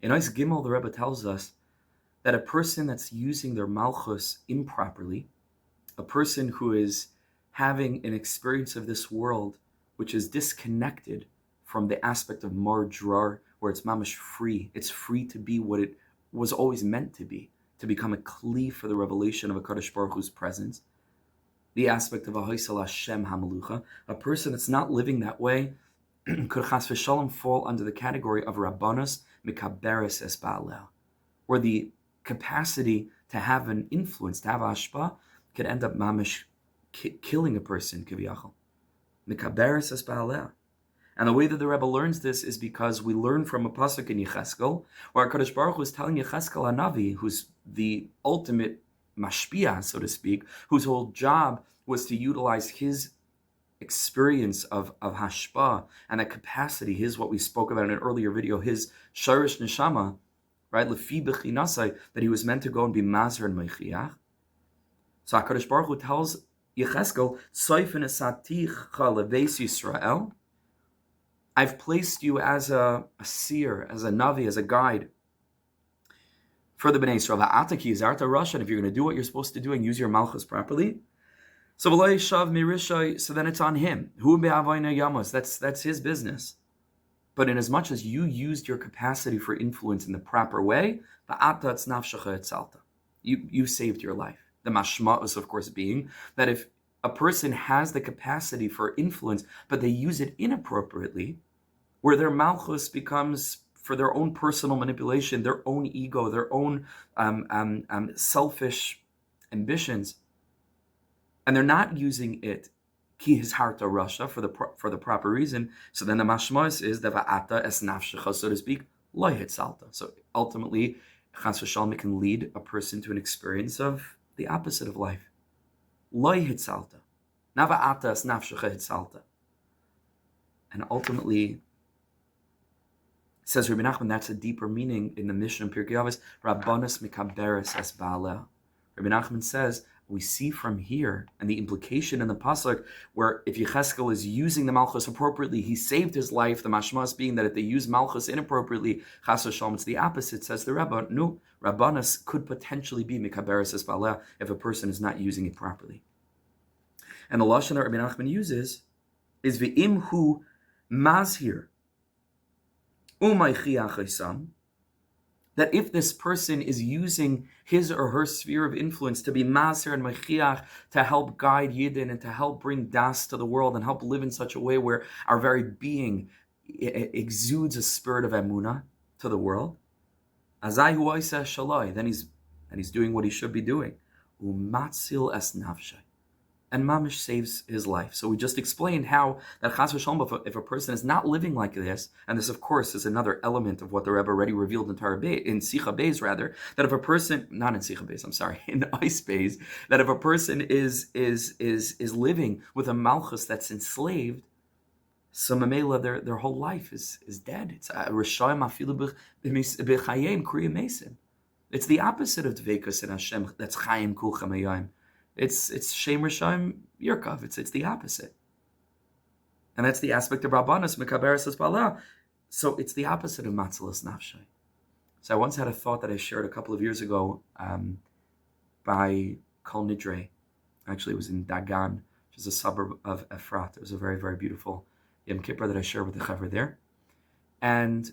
In Ois Gimel, the Rebbe tells us that a person that's using their Malchus improperly, a person who is having an experience of this world which is disconnected from the aspect of Mar Drar, where it's mamash free. It's free to be what it was always meant to be, to become a kli for the revelation of a Kadosh Baruch Hu's presence. The aspect of a Haisel Hashem Hamalucha, a person that's not living that way, could chas v'shalom fall under the category of Rabbanos Mikaberes Es Ba'alel, where the capacity to have an influence, to have ashpa, could end up mamish killing a person, kiviyachol. Mikaberes Es Ba'alel. And the way that the Rebbe learns this is because we learn from a pasuk in Yecheskel, where HaKadosh Baruch Hu is telling Yecheskel Hanavi, who's the ultimate mashpia, so to speak, whose whole job was to utilize his experience of hashpa and that capacity, his, what we spoke about in an earlier video, his sharish neshama, right, lefi bechinasai, that he was meant to go and be mazer and meichiach. So HaKadosh Baruch Hu tells Yecheskel, Soifen esaticha leveis Yisrael, I've placed you as a seer, as a navi, as a guide for the Bnei Yisrael. Ha'ataki is arta Russia, and if you're going to do what you're supposed to do and use your malchus properly, so then it's on him. Hu be'avayna yamos, that's his business. But in as much as you used your capacity for influence in the proper way, you saved your life. The mashma'us, of course, being that if a person has the capacity for influence, but they use it inappropriately, where their malchus becomes for their own personal manipulation, their own ego, their own selfish ambitions, and they're not using it ki his harta rasha for the proper reason. So then the mashmos is the va'ata es nafshecha, so to speak, lo hitzalta. So ultimately, chas v'shalom, it can lead a person to an experience of the opposite of life. Lo hitzalta, na va'ata es nafshecha hitzalta. And ultimately, says Rebbe Nachman, that's a deeper meaning in the mission of Pirkei Avos, Rabbanos mikaberes es ba'aleh. Rebbe Nachman says, we see from here, and the implication in the pasuk, where if Yecheskel is using the Malchus appropriately, he saved his life, the mashmas being that if they use Malchus inappropriately, chas v'shalom, it's the opposite, says the Rebbe. No, Rabbanos could potentially be mikaberes es ba'aleh if a person is not using it properly. And the lashon that Rebbe Nachman uses is v'im hu mazhir, that if this person is using his or her sphere of influence to be maser and mechiach, to help guide Yidden and to help bring das to the world and help live in such a way where our very being exudes a spirit of emunah to the world, then he's doing what he should be doing. Umatzil es nafshay. And mamish saves his life. So we just explained how that chas v'shalom, if a person is not living like this, and this of course is another element of what the Rebbe already revealed in Torah in Sicha Beis, rather, that if a person, not in Sicha Beis, I'm sorry, in Ice Beis, that if a person is living with a malchus that's enslaved, so mamela, their whole life is dead. It's a rishayim afilu b'chayim kriya mesim. It's the opposite of dveikus in Hashem. That's chayim kulchem hayayim. It's Shem Rishayim Yerkav. It's the opposite. And that's the aspect of Rabbanos, Mekaberes Es Ba'aleh. So it's the opposite of Matzalas Nafshay. So I once had a thought that I shared a couple of years ago by Kol Nidre. Actually, it was in Dagan, which is a suburb of Efrat. It was a very, very beautiful Yom Kippur that I shared with the Chaver there. And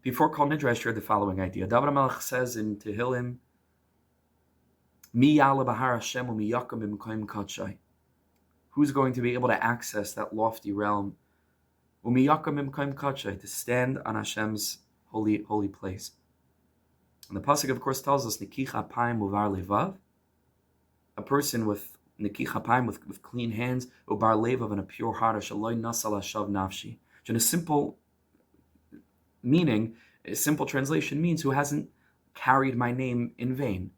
before Kol Nidre, I shared the following idea. David HaMelech says in Tehillim, who's going to be able to access that lofty realm? To stand on Hashem's holy place. And the pasuk, of course, tells us Nikicha Paim Uvar Levav, a person with Nikicha Paim, with clean hands, Ubar Levav, and a pure heart, Shaloi Nasal Hashav Nafshi. And a simple meaning, a simple translation means who hasn't carried my name in vain.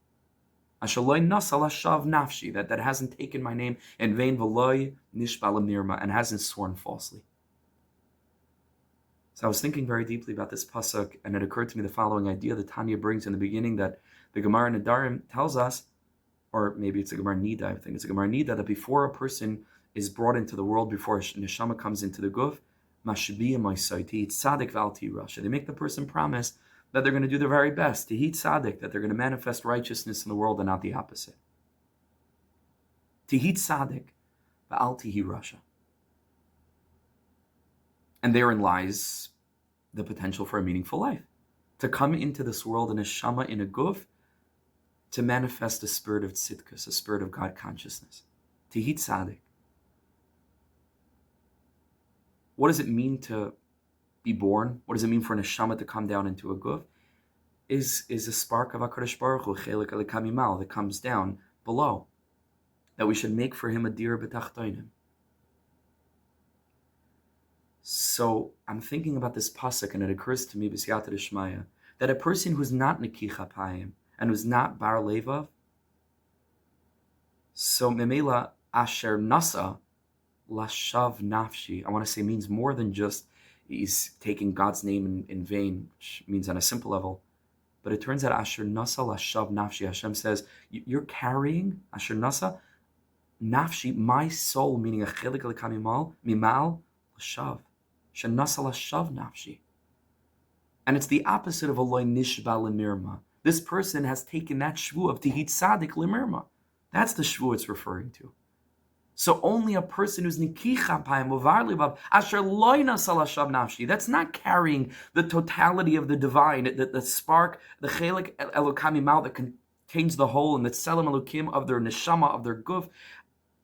That hasn't taken my name in vain, and hasn't sworn falsely. So I was thinking very deeply about this pasuk, and it occurred to me the following idea that Tanya brings in the beginning, that the Gemara Nedarim tells us, or maybe it's a Gemara Nida, I think it's a Gemara Nida, that before a person is brought into the world, before Neshama comes into the Guf, Mashbiyim Oisai, Tehit Tzaddik V'al Tihi Rasha. They make the person promise that they're going to do their very best, Tehit Tzaddik, that they're going to manifest righteousness in the world and not the opposite. Tehit Tzaddik V'al Tihi Rasha. And therein lies the potential for a meaningful life. To come into this world in a shama, in a guf, to manifest a spirit of tzidkus, a spirit of God consciousness. Tehit Tzaddik. What does it mean to be born? What does it mean for an neshama to come down into a guf? Is a spark of HaKadosh Baruch Hu, chelik alikamimal, that comes down below, that we should make for him a dir b'tachtonim. So I'm thinking about this pasuk, and it occurs to me, b'siyata d'shmaya, that a person who's not nekich hapayim and who's not bar levav, so memela asher nasa lashav nafshi, I want to say means more than just he's taking God's name in vain, which means on a simple level. But it turns out asher nasa lashav nafshi. Hashem says, you're carrying asher nasa nafshi, my soul, meaning a chelik mimal lashav. Shenasa lashav nafshi. And it's the opposite of Eloi nishba lemirma. This person has taken that shvu of Tehit Tzaddik lemirma. That's the shvu it's referring to. So only a person who's nikicha payim uvar livav asher loy nasa lashav nafshi. That's not carrying the totality of the divine, the spark, the chelik elokam mimal that contains the whole and the tselem elokim of their neshama, of their guf.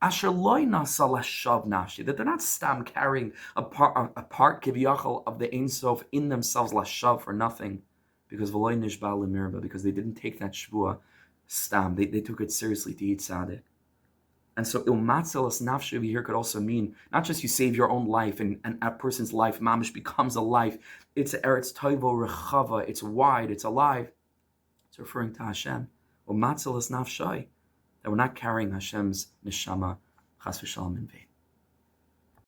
Asher loy nasa lashav nafshi, that they're not stam carrying a part kiviyachal of the Ein Sof in themselves lashav for nothing, because v'loy nishba lemirba, because they didn't take that shvua stam, they took it seriously to eat tzaddik. And so ilmatzelas nafshi over here could also mean not just you save your own life and a person's life mamish becomes a life. It's eretz toivo rechava, it's wide, it's alive. It's referring to Hashem. Ilmatzelas nafshai, that we're not carrying Hashem's neshama chas v'shalom in vain.